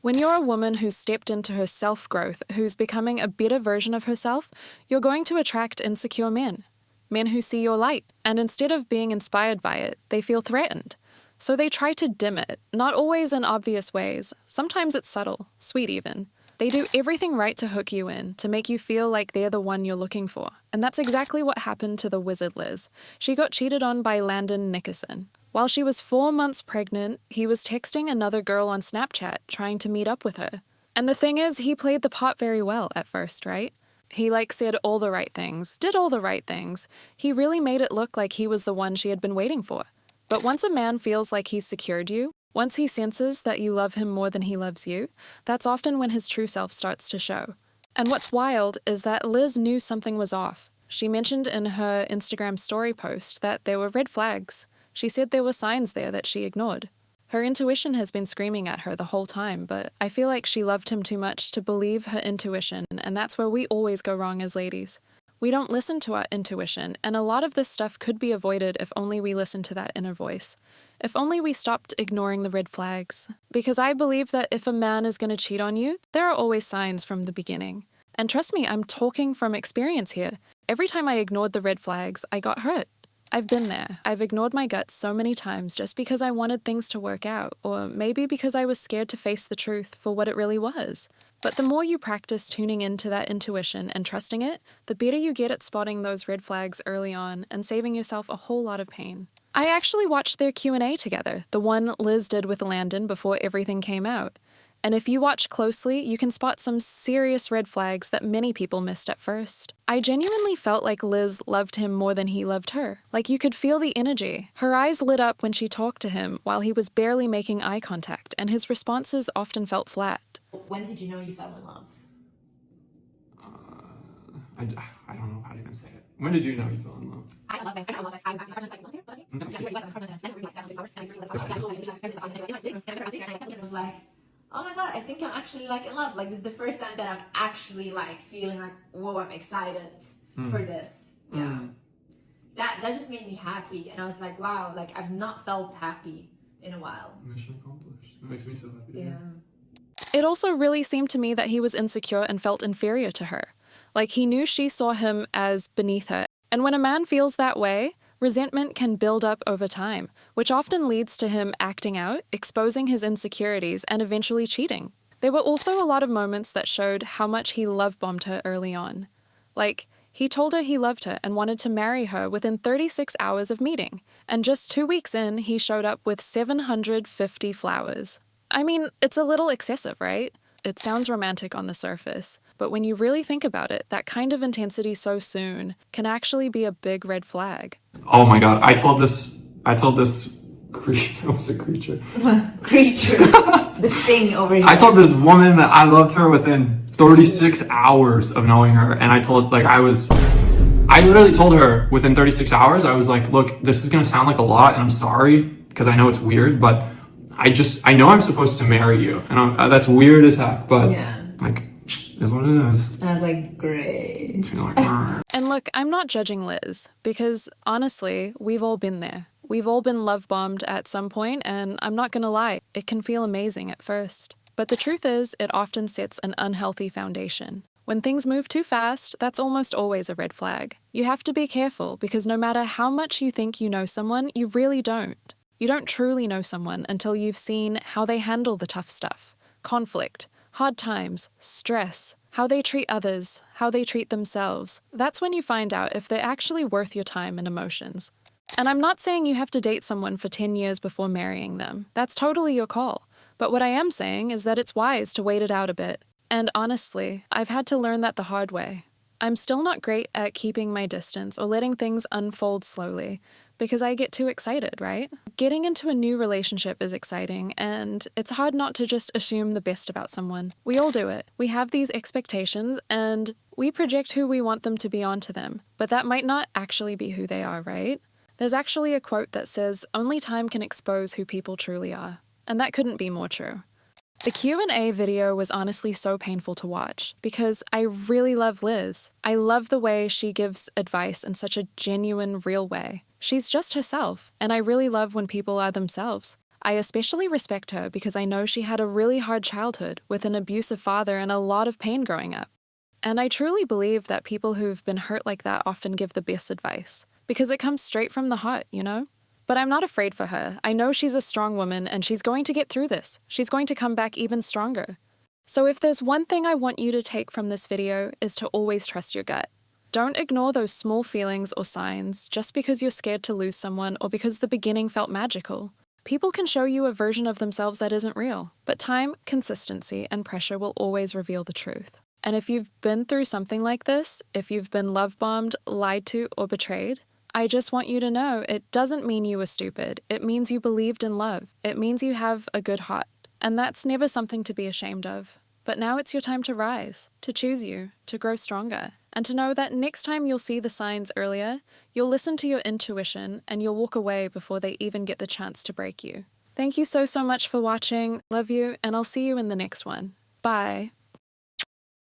When you're a woman who's stepped into her self-growth, who's becoming a better version of herself, you're going to attract insecure men. Men who see your light, and instead of being inspired by it, they feel threatened. So they try to dim it, not always in obvious ways. Sometimes it's subtle, sweet even. They do everything right to hook you in, to make you feel like they're the one you're looking for. And that's exactly what happened to the wizard Liz. She got cheated on by Landon Nickerson. While she was 4 months pregnant, he was texting another girl on Snapchat, trying to meet up with her. And the thing is, he played the part very well at first, right? He said all the right things, did all the right things. He really made it look like he was the one she had been waiting for. But once a man feels like he's secured you, once he senses that you love him more than he loves you, that's often when his true self starts to show. And what's wild is that Liz knew something was off. She mentioned in her Instagram story post that there were red flags. She said there were signs there that she ignored. Her intuition has been screaming at her the whole time, but I feel like she loved him too much to believe her intuition, and that's where we always go wrong as ladies. We don't listen to our intuition, and a lot of this stuff could be avoided if only we listened to that inner voice. If only we stopped ignoring the red flags. Because I believe that if a man is going to cheat on you, there are always signs from the beginning. And trust me, I'm talking from experience here. Every time I ignored the red flags, I got hurt. I've been there. I've ignored my gut so many times just because I wanted things to work out, or maybe because I was scared to face the truth for what it really was. But the more you practice tuning into that intuition and trusting it, the better you get at spotting those red flags early on and saving yourself a whole lot of pain. I actually watched their Q&A together, the one Liz did with Landon before everything came out. And if you watch closely, you can spot some serious red flags that many people missed at first. I genuinely felt like Liz loved him more than he loved her. Like you could feel the energy. Her eyes lit up when she talked to him while he was barely making eye contact, and his responses often felt flat. When did you know you fell in love? I don't know how to even say it. When did you know you fell in love? I love it. I love it. I was like, oh my god, I think I'm actually in love. This is the first time that I'm actually feeling whoa, I'm excited for this. Yeah. That just made me happy, and I was like, wow, I've not felt happy in a while. Mission accomplished. It makes me so happy. Yeah. It also really seemed to me that he was insecure and felt inferior to her. He knew she saw him as beneath her. And when a man feels that way, resentment can build up over time, which often leads to him acting out, exposing his insecurities, and eventually cheating. There were also a lot of moments that showed how much he love-bombed her early on. He told her he loved her and wanted to marry her within 36 hours of meeting. And just 2 weeks in, he showed up with 750 flowers. I mean, it's a little excessive, right? It sounds romantic on the surface, but when you really think about it, that kind of intensity so soon can actually be a big red flag. Oh my god, I told this creature, what's a creature? Creature. This thing over here. I told this woman that I loved her within 36 hours of knowing her, and I literally told her within 36 hours, I was like, look, this is gonna sound like a lot, and I'm sorry, because I know it's weird, but I know I'm supposed to marry you, and that's weird as heck, but is what it is. And I was like, great. And look, I'm not judging Liz, because honestly, we've all been there. We've all been love-bombed at some point, and I'm not gonna lie, it can feel amazing at first. But the truth is, it often sets an unhealthy foundation. When things move too fast, that's almost always a red flag. You have to be careful, because no matter how much you think you know someone, you really don't. You don't truly know someone until you've seen how they handle the tough stuff, conflict, hard times, stress, how they treat others, how they treat themselves. That's when you find out if they're actually worth your time and emotions. And I'm not saying you have to date someone for 10 years before marrying them. That's totally your call. But what I am saying is that it's wise to wait it out a bit. And honestly, I've had to learn that the hard way. I'm still not great at keeping my distance or letting things unfold slowly, because I get too excited, right? Getting into a new relationship is exciting, and it's hard not to just assume the best about someone. We all do it. We have these expectations, and we project who we want them to be onto them, but that might not actually be who they are, right? There's actually a quote that says, "Only time can expose who people truly are." And that couldn't be more true. The Q&A video was honestly so painful to watch because I really love Liz. I love the way she gives advice in such a genuine, real way. She's just herself, and I really love when people are themselves. I especially respect her because I know she had a really hard childhood with an abusive father and a lot of pain growing up. And I truly believe that people who've been hurt like that often give the best advice, because it comes straight from the heart, you know? But I'm not afraid for her. I know she's a strong woman and she's going to get through this. She's going to come back even stronger. So if there's one thing I want you to take from this video is to always trust your gut. Don't ignore those small feelings or signs just because you're scared to lose someone or because the beginning felt magical. People can show you a version of themselves that isn't real, but time, consistency, and pressure will always reveal the truth. And if you've been through something like this, if you've been love-bombed, lied to, or betrayed, I just want you to know it doesn't mean you were stupid. It means you believed in love. It means you have a good heart. And that's never something to be ashamed of. But now it's your time to rise, to choose you, to grow stronger, and to know that next time you'll see the signs earlier, you'll listen to your intuition and you'll walk away before they even get the chance to break you. Thank you so much for watching. Love you, and I'll see you in the next one. Bye.